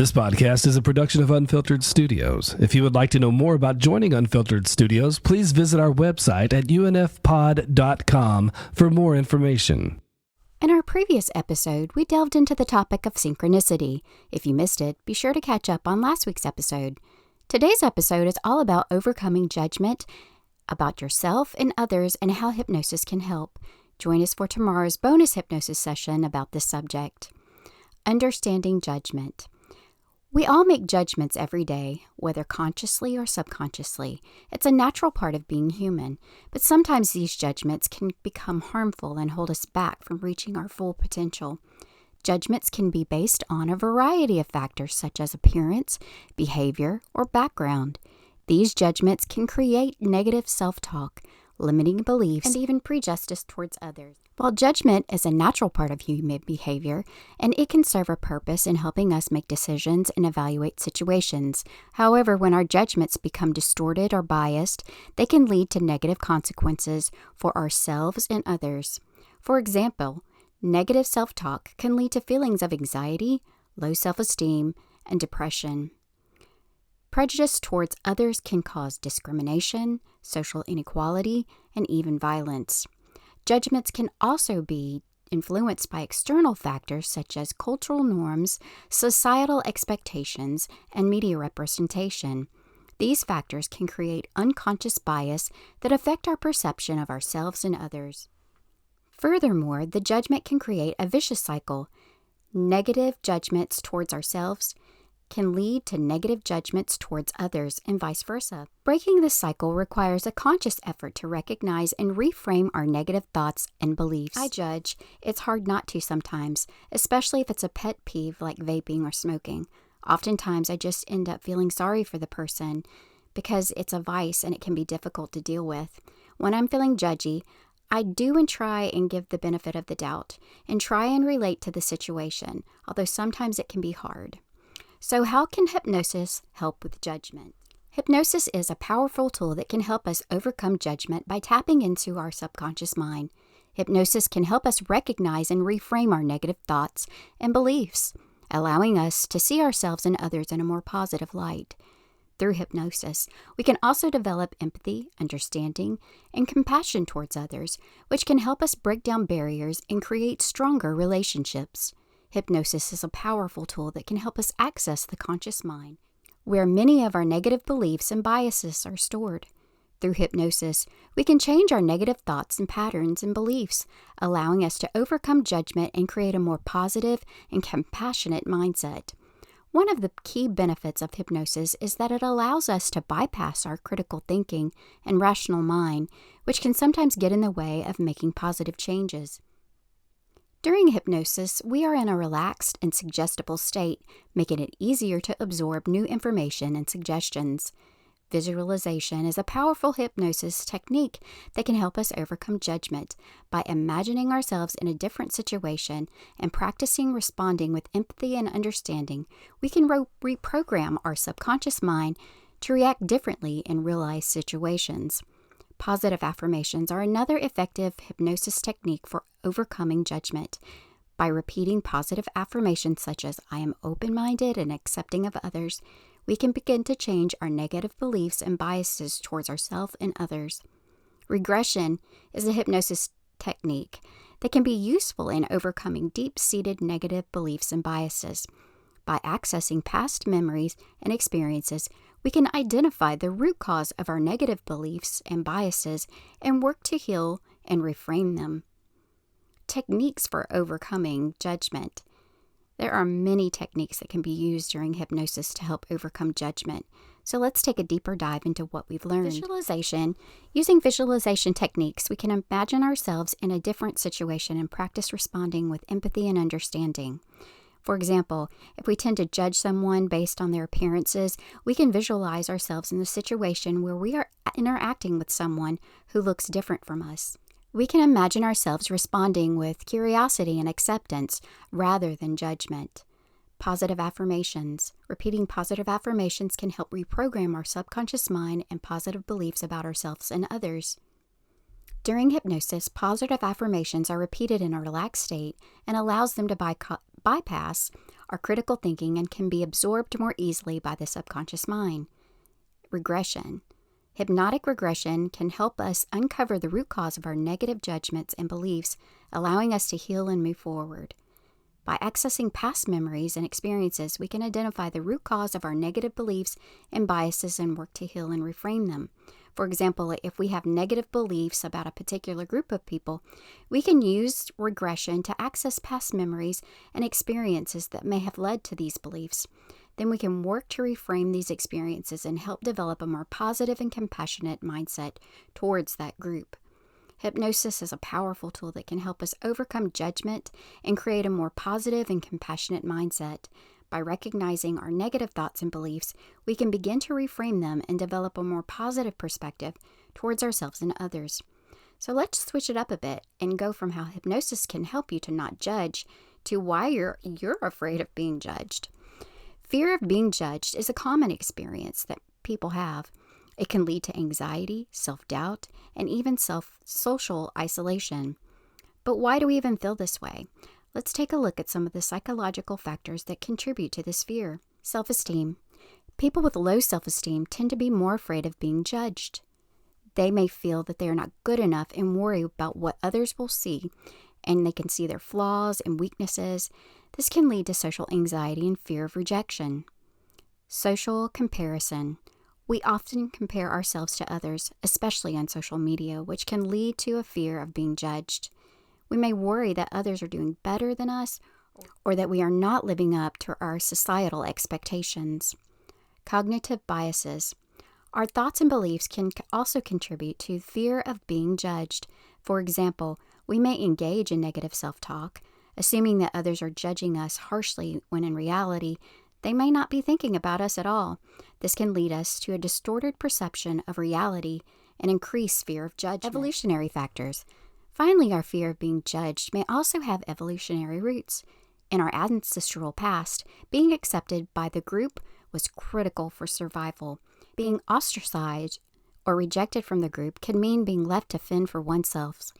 This podcast is a production of Unfiltered Studios. If you would like to know more about joining Unfiltered Studios, please visit our website at unfpod.com for more information. In our previous episode, we delved into the topic of synchronicity. If you missed it, be sure to catch up on last week's episode. Today's episode is all about overcoming judgment about yourself and others and how hypnosis can help. Join us for tomorrow's bonus hypnosis session about this subject. Understanding judgment. We all make judgments every day, whether consciously or subconsciously. It's a natural part of being human, but sometimes these judgments can become harmful and hold us back from reaching our full potential. Judgments can be based on a variety of factors such as appearance, behavior, or background. These judgments can create negative self-talk, limiting beliefs, and even prejudice towards others. While judgment is a natural part of human behavior, and it can serve a purpose in helping us make decisions and evaluate situations, however, when our judgments become distorted or biased, they can lead to negative consequences for ourselves and others. For example, negative self-talk can lead to feelings of anxiety, low self-esteem, and depression. Prejudice towards others can cause discrimination, social inequality, and even violence. Judgments can also be influenced by external factors such as cultural norms, societal expectations, and media representation. These factors can create unconscious bias that affect our perception of ourselves and others. Furthermore, the judgment can create a vicious cycle. Negative judgments towards ourselves can lead to negative judgments towards others and vice versa. Breaking this cycle requires a conscious effort to recognize and reframe our negative thoughts and beliefs. I judge. It's hard not to sometimes, especially if it's a pet peeve like vaping or smoking. Oftentimes, I just end up feeling sorry for the person because it's a vice and it can be difficult to deal with. When I'm feeling judgy, I do and try and give the benefit of the doubt and try and relate to the situation, although sometimes it can be hard. So how can hypnosis help with judgment? Hypnosis is a powerful tool that can help us overcome judgment by tapping into our subconscious mind. Hypnosis can help us recognize and reframe our negative thoughts and beliefs, allowing us to see ourselves and others in a more positive light. Through hypnosis, we can also develop empathy, understanding, and compassion towards others, which can help us break down barriers and create stronger relationships. Hypnosis is a powerful tool that can help us access the conscious mind, where many of our negative beliefs and biases are stored. Through hypnosis, we can change our negative thoughts and patterns and beliefs, allowing us to overcome judgment and create a more positive and compassionate mindset. One of the key benefits of hypnosis is that it allows us to bypass our critical thinking and rational mind, which can sometimes get in the way of making positive changes. During hypnosis, we are in a relaxed and suggestible state, making it easier to absorb new information and suggestions. Visualization is a powerful hypnosis technique that can help us overcome judgment. By imagining ourselves in a different situation and practicing responding with empathy and understanding, we can reprogram our subconscious mind to react differently in real-life situations. Positive affirmations are another effective hypnosis technique for overcoming judgment. By repeating positive affirmations such as, "I am open-minded and accepting of others," we can begin to change our negative beliefs and biases towards ourselves and others. Regression is a hypnosis technique that can be useful in overcoming deep-seated negative beliefs and biases. By accessing past memories and experiences, we can identify the root cause of our negative beliefs and biases and work to heal and reframe them. Techniques for overcoming judgment. There are many techniques that can be used during hypnosis to help overcome judgment. So let's take a deeper dive into what we've learned. Visualization. Using visualization techniques, we can imagine ourselves in a different situation and practice responding with empathy and understanding. For example, if we tend to judge someone based on their appearances, we can visualize ourselves in the situation where we are interacting with someone who looks different from us. We can imagine ourselves responding with curiosity and acceptance rather than judgment. Positive affirmations. Repeating positive affirmations can help reprogram our subconscious mind and positive beliefs about ourselves and others. During hypnosis, positive affirmations are repeated in a relaxed state and allows them to bypass our critical thinking and can be absorbed more easily by the subconscious mind. Regression. Hypnotic regression can help us uncover the root cause of our negative judgments and beliefs, allowing us to heal and move forward. By accessing past memories and experiences, we can identify the root cause of our negative beliefs and biases and work to heal and reframe them. For example, if we have negative beliefs about a particular group of people, we can use regression to access past memories and experiences that may have led to these beliefs. Then we can work to reframe these experiences and help develop a more positive and compassionate mindset towards that group. Hypnosis is a powerful tool that can help us overcome judgment and create a more positive and compassionate mindset. By recognizing our negative thoughts and beliefs, we can begin to reframe them and develop a more positive perspective towards ourselves and others. So let's switch it up a bit and go from how hypnosis can help you to not judge to why you're afraid of being judged. Fear of being judged is a common experience that people have. It can lead to anxiety, self-doubt, and even social isolation. But why do we even feel this way? Let's take a look at some of the psychological factors that contribute to this fear. Self-esteem. People with low self-esteem tend to be more afraid of being judged. They may feel that they are not good enough and worry about what others will see, and they can see their flaws and weaknesses. This can lead to social anxiety and fear of rejection. Social comparison. We often compare ourselves to others, especially on social media, which can lead to a fear of being judged. We may worry that others are doing better than us or that we are not living up to our societal expectations. Cognitive biases. Our thoughts and beliefs can also contribute to fear of being judged. For example, we may engage in negative self-talk, assuming that others are judging us harshly when in reality, they may not be thinking about us at all. This can lead us to a distorted perception of reality and increased fear of judgment. Evolutionary factors. Finally, our fear of being judged may also have evolutionary roots. In our ancestral past, being accepted by the group was critical for survival. Being ostracized or rejected from the group can mean being left to fend for oneself.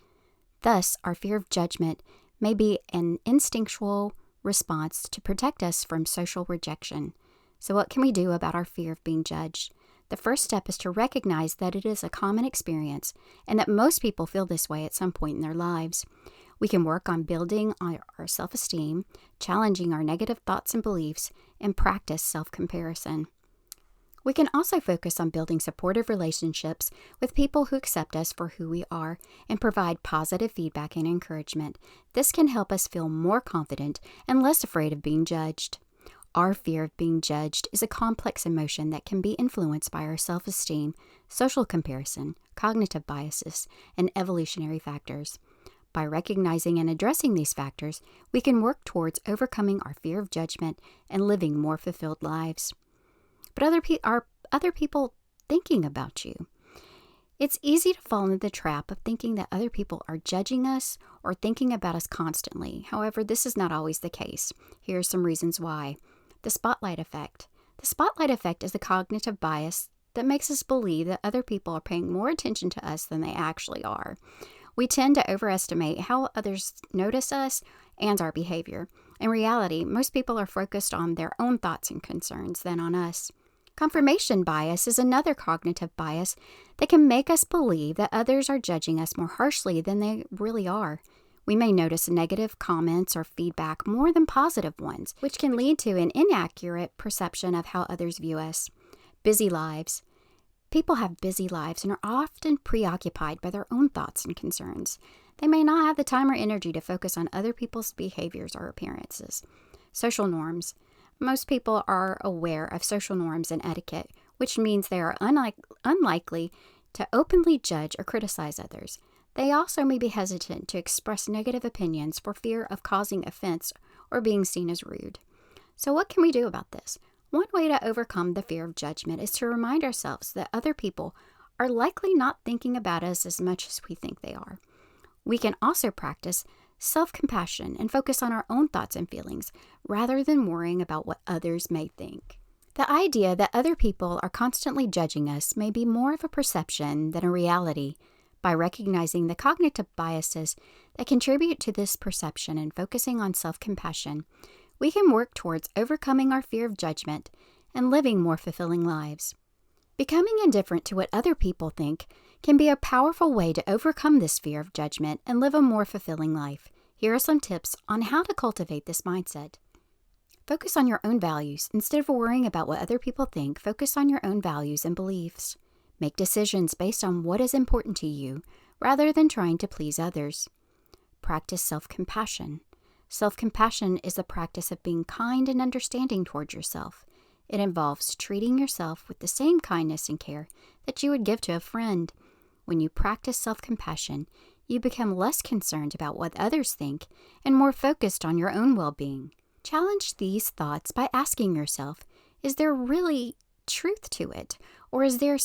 Thus, our fear of judgment may be an instinctual response to protect us from social rejection. So what can we do about our fear of being judged? The first step is to recognize that it is a common experience and that most people feel this way at some point in their lives. We can work on building our self-esteem, challenging our negative thoughts and beliefs, and practice self-comparison. We can also focus on building supportive relationships with people who accept us for who we are and provide positive feedback and encouragement. This can help us feel more confident and less afraid of being judged. Our fear of being judged is a complex emotion that can be influenced by our self-esteem, social comparison, cognitive biases, and evolutionary factors. By recognizing and addressing these factors, we can work towards overcoming our fear of judgment and living more fulfilled lives. But are other people thinking about you? It's easy to fall into the trap of thinking that other people are judging us or thinking about us constantly. However, this is not always the case. Here are some reasons why. The spotlight effect. The spotlight effect is a cognitive bias that makes us believe that other people are paying more attention to us than they actually are. We tend to overestimate how others notice us and our behavior. In reality, most people are focused on their own thoughts and concerns than on us. Confirmation bias is another cognitive bias that can make us believe that others are judging us more harshly than they really are. We may notice negative comments or feedback more than positive ones, which can lead to an inaccurate perception of how others view us. Busy lives. People have busy lives and are often preoccupied by their own thoughts and concerns. They may not have the time or energy to focus on other people's behaviors or appearances. Social norms. Most people are aware of social norms and etiquette, which means they are unlikely to openly judge or criticize others. They also may be hesitant to express negative opinions for fear of causing offense or being seen as rude. So what can we do about this? One way to overcome the fear of judgment is to remind ourselves that other people are likely not thinking about us as much as we think they are. We can also practice self-compassion and focus on our own thoughts and feelings rather than worrying about what others may think. The idea that other people are constantly judging us may be more of a perception than a reality. By recognizing the cognitive biases that contribute to this perception and focusing on self-compassion, we can work towards overcoming our fear of judgment and living more fulfilling lives. Becoming indifferent to what other people think can be a powerful way to overcome this fear of judgment and live a more fulfilling life. Here are some tips on how to cultivate this mindset. Focus on your own values. Instead of worrying about what other people think, focus on your own values and beliefs. Make decisions based on what is important to you, rather than trying to please others. Practice self-compassion. Self-compassion is the practice of being kind and understanding towards yourself. It involves treating yourself with the same kindness and care that you would give to a friend. When you practice self-compassion, you become less concerned about what others think and more focused on your own well-being. Challenge these thoughts by asking yourself, is there really truth to it? Or is there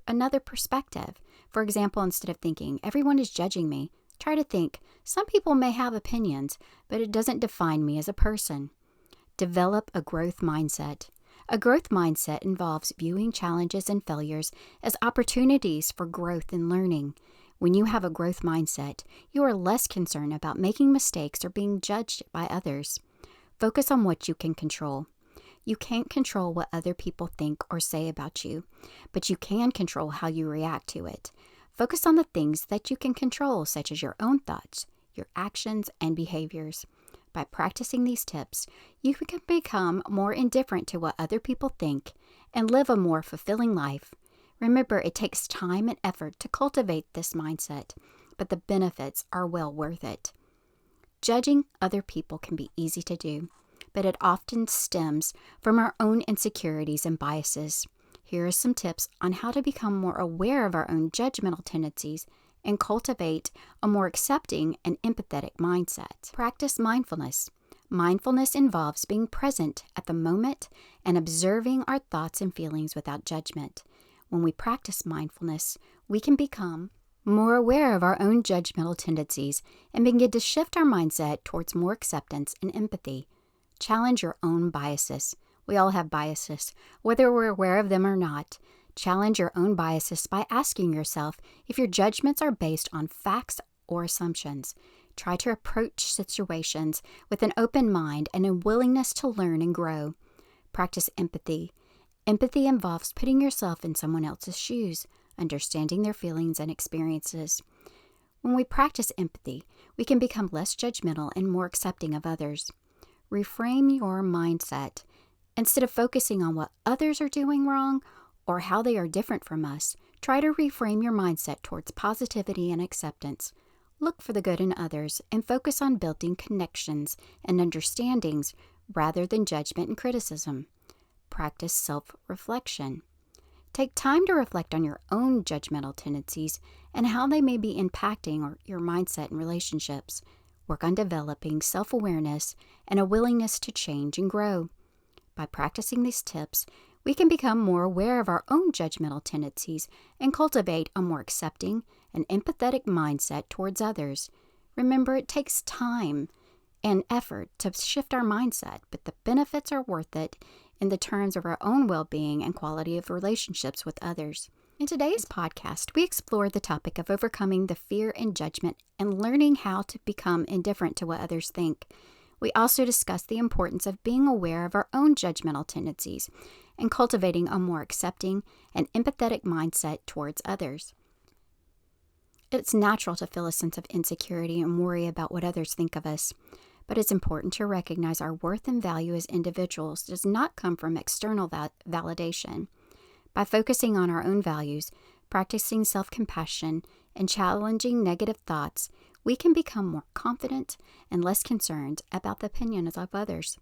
another perspective? For example, instead of thinking, everyone is judging me, try to think, some people may have opinions, but it doesn't define me as a person. Develop a growth mindset. A growth mindset involves viewing challenges and failures as opportunities for growth and learning. When you have a growth mindset, you are less concerned about making mistakes or being judged by others. Focus on what you can control. You can't control what other people think or say about you, but you can control how you react to it. Focus on the things that you can control, such as your own thoughts, your actions, and behaviors. By practicing these tips, you can become more indifferent to what other people think and live a more fulfilling life. Remember, it takes time and effort to cultivate this mindset, but the benefits are well worth it. Judging other people can be easy to do, but it often stems from our own insecurities and biases. Here are some tips on how to become more aware of our own judgmental tendencies and cultivate a more accepting and empathetic mindset. Practice mindfulness. Mindfulness involves being present at the moment and observing our thoughts and feelings without judgment. When we practice mindfulness, we can become more aware of our own judgmental tendencies and begin to shift our mindset towards more acceptance and empathy. Challenge your own biases. We all have biases, whether we're aware of them or not. Challenge your own biases by asking yourself if your judgments are based on facts or assumptions. Try to approach situations with an open mind and a willingness to learn and grow. Practice empathy. Empathy involves putting yourself in someone else's shoes, understanding their feelings and experiences. When we practice empathy, we can become less judgmental and more accepting of others. Reframe your mindset. Instead of focusing on what others are doing wrong or how they are different from us, try to reframe your mindset towards positivity and acceptance. Look for the good in others and focus on building connections and understandings rather than judgment and criticism. Practice self-reflection. Take time to reflect on your own judgmental tendencies and how they may be impacting your mindset and relationships. Work on developing self-awareness and a willingness to change and grow. By practicing these tips, we can become more aware of our own judgmental tendencies and cultivate a more accepting and empathetic mindset towards others. Remember, it takes time and effort to shift our mindset, but the benefits are worth it in the terms of our own well-being and quality of relationships with others. In today's podcast, we explored the topic of overcoming the fear and judgment and learning how to become indifferent to what others think. We also discussed the importance of being aware of our own judgmental tendencies and cultivating a more accepting and empathetic mindset towards others. It's natural to feel a sense of insecurity and worry about what others think of us, but it's important to recognize our worth and value as individuals does not come from external validation. By focusing on our own values, practicing self-compassion, and challenging negative thoughts, we can become more confident and less concerned about the opinions of others.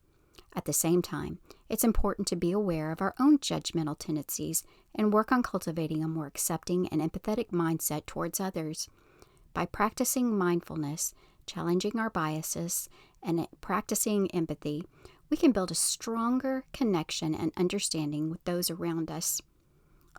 At the same time, it's important to be aware of our own judgmental tendencies and work on cultivating a more accepting and empathetic mindset towards others. By practicing mindfulness, challenging our biases, and practicing empathy, we can build a stronger connection and understanding with those around us.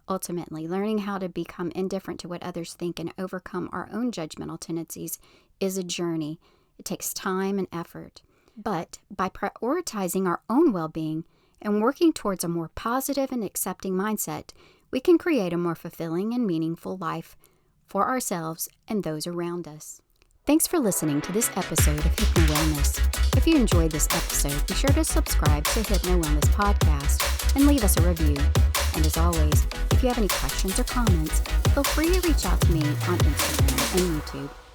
Ultimately, learning how to become indifferent to what others think and overcome our own judgmental tendencies is a journey. It takes time and effort. But by prioritizing our own well-being and working towards a more positive and accepting mindset, we can create a more fulfilling and meaningful life for ourselves and those around us. Thanks for listening to this episode of Hypno Wellness. If you enjoyed this episode, be sure to subscribe to Hypno Wellness Podcast and leave us a review. And as always, if you have any questions or comments, feel free to reach out to me on Instagram and YouTube.